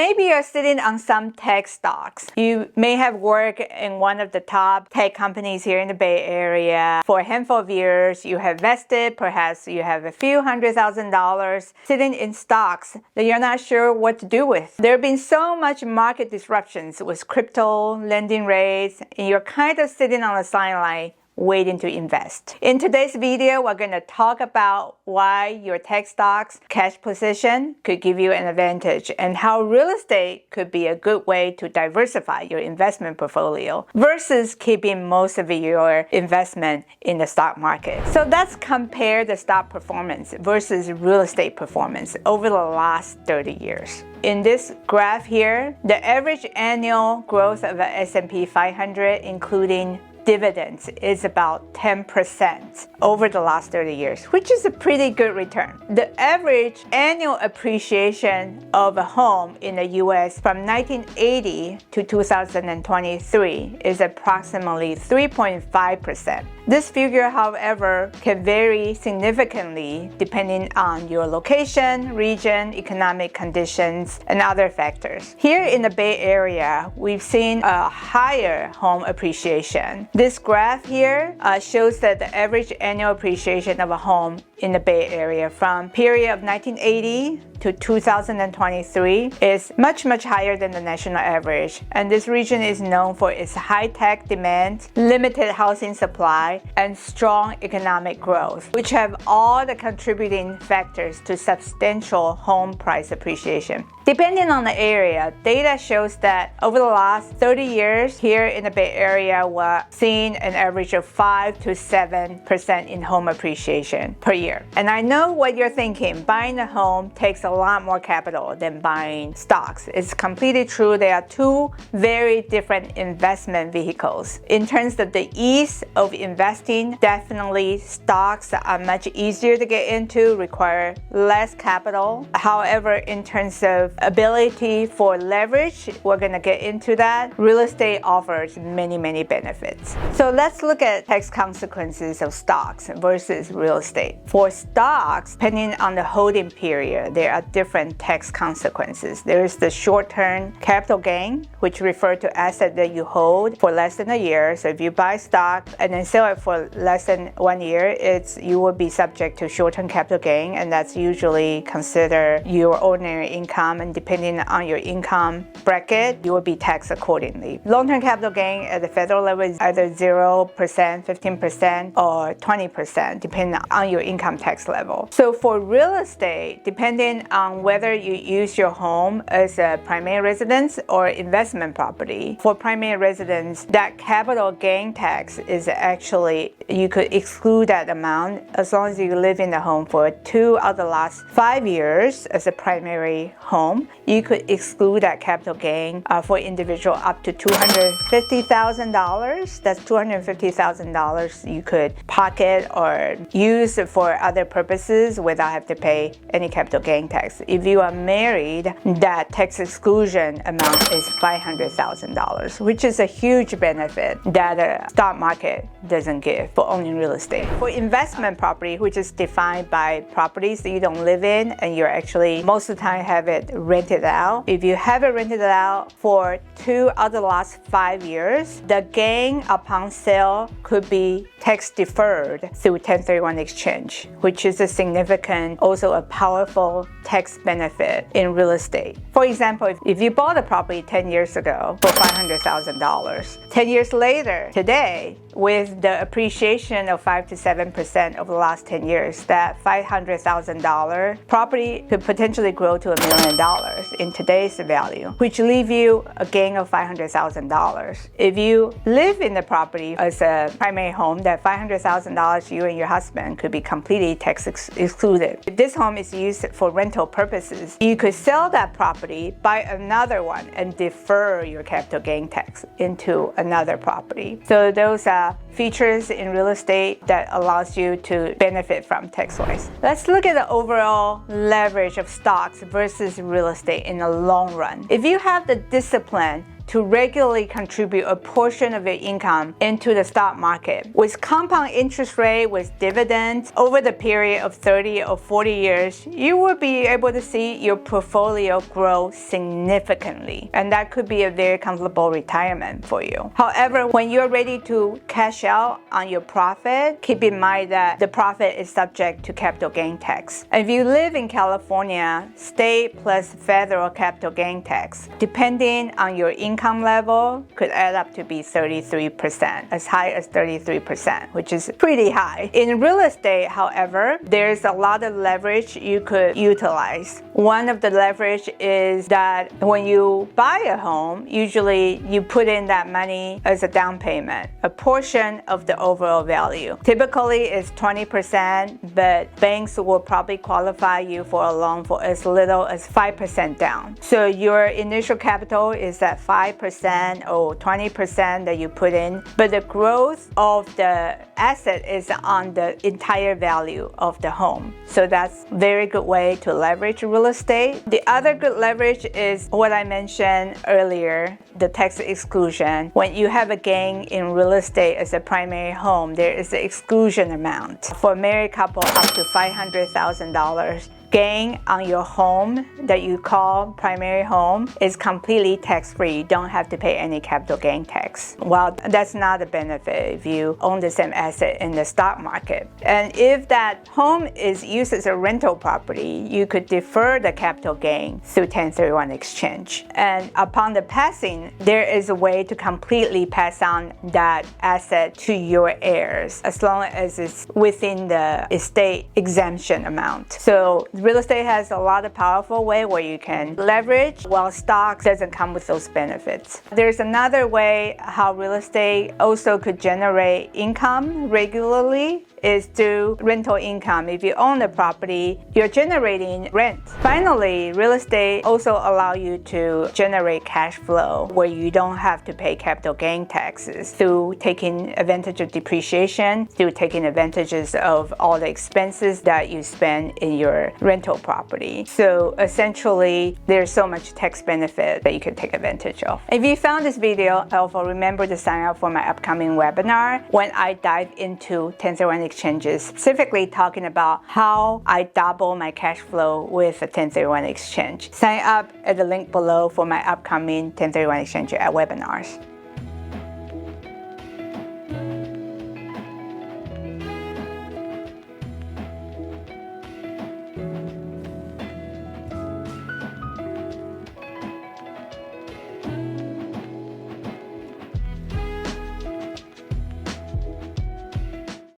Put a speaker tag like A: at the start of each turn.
A: Maybe you're sitting on some tech stocks. You may have worked in one of the top tech companies here in the Bay Area for a handful of years. You have vested, perhaps you have a few $100,000 sitting in stocks that you're not sure what to do with. There have been so much market disruptions with crypto, lending rates, and you're kind of sitting on the sideline waiting to invest. In today's video, we're going to talk about why your tech stocks cash position could give you an advantage and how real estate could be a good way to diversify your investment portfolio versus keeping most of your investment in the stock market. So let's compare the stock performance versus real estate performance over the last 30 years. In this graph here, the average annual growth of the S&P 500, including dividends, is about 10% over the last 30 years, which is a pretty good return. The average annual appreciation of a home in the US from 1980 to 2023 is approximately 3.5%. This figure, however, can vary significantly depending on your location, region, economic conditions, and other factors. Here in the Bay Area, we've seen a higher home appreciation. This graph here shows that the average annual appreciation of a home in the Bay Area from period of 1980 to 2023 is much higher than the national average. And this region is known for its high-tech demand, limited housing supply, and strong economic growth, which have all the contributing factors to substantial home price appreciation. Depending on the area, data shows that over the last 30 years here in the Bay Area, we're seeing an average of 5 to 7% in home appreciation per year. And I know what you're thinking, buying a home takes a lot more capital than buying stocks. It's completely true. There are two very different investment vehicles. In terms of the ease of investing, definitely stocks are much easier to get into, require less capital. However, in terms of ability for leverage, we're going to get into that. Real estate offers many benefits. So let's look at tax consequences of stocks versus real estate. For stocks, depending on the holding period, there are different tax consequences. There is the short-term capital gain, which refers to assets that you hold for less than a year. So if you buy stock and then sell it for less than 1 year, you will be subject to short-term capital gain, and that's usually considered your ordinary income, and depending on your income bracket, you will be taxed accordingly. Long-term capital gain at the federal level is either 0%, 15%, or 20%, depending on your income tax level. So for real estate, depending on whether you use your home as a primary residence or investment property, for primary residence, that capital gain tax is actually, you could exclude that amount as long as you live in the home for 2 of the last 5 years as a primary home. You could exclude that capital gain for individual up to $250,000. That's $250,000 you could pocket or use for other purposes without having to pay any capital gain tax. If you are married, that tax exclusion amount is $500,000, which is a huge benefit that the stock market doesn't give for owning real estate. For investment property, which is defined by properties that you don't live in and you're actually most of the time have it rented out. If you have it rented out for 2 of the last 5 years, the gain upon sale could be tax deferred through 1031 exchange, which is a significant, also a powerful tax benefit in real estate. For example, if you bought a property 10 years ago for $500,000, 10 years later, today, with the appreciation of 5 to 7% over the last 10 years, that $500,000 property could potentially grow to $1 million in today's value, which leave you a gain of $500,000. If you live in the property as a primary home, that $500,000 you and your husband could be completely tax excluded. If this home is used for rental purposes, you could sell that property, buy another one, and defer your capital gain tax into another property. So those are features in real estate that allows you to benefit from tax-wise. Let's look at the overall leverage of stocks versus real estate in the long run. If you have the discipline to regularly contribute a portion of your income into the stock market. With compound interest rate, with dividends, over the period of 30 or 40 years, you will be able to see your portfolio grow significantly. And that could be a very comfortable retirement for you. However, when you're ready to cash out on your profit, keep in mind that the profit is subject to capital gain tax. If you live in California, state plus federal capital gain tax, depending on your income level, could add up to be 33%, as high as 33%, which is pretty high. In real estate, however, there's a lot of leverage you could utilize. One of the leverage is that when you buy a home, usually you put in that money as a down payment, a portion of the overall value. Typically it's 20%, but banks will probably qualify you for a loan for as little as 5% down. So your initial capital is at 5% or 20% that you put in, but the growth of the asset is on the entire value of the home. So that's a very good way to leverage real estate. The other good leverage is what I mentioned earlier, the tax exclusion. When you have a gain in real estate as a primary home, there is an exclusion amount. For a married couple, up to $500,000. Gain on your home that you call primary home is completely tax-free. You don't have to pay any capital gain tax. Well, that's not a benefit if you own the same asset in the stock market. And if that home is used as a rental property, you could defer the capital gain through 1031 exchange. And upon the passing, there is a way to completely pass on that asset to your heirs, as long as it's within the estate exemption amount. So real estate has a lot of powerful way where you can leverage, while stock doesn't come with those benefits. There's another way how real estate also could generate income regularly is through rental income. If you own the property, you're generating rent. Finally, real estate also allow you to generate cash flow where you don't have to pay capital gain taxes through taking advantage of depreciation, through taking advantages of all the expenses that you spend in your rental property. So essentially, there's so much tax benefit that you can take advantage of. If you found this video helpful, remember to sign up for my upcoming webinar when I dive into 1031 exchanges, specifically talking about how I double my cash flow with a 1031 exchange. Sign up at the link below for my upcoming 1031 exchange webinars.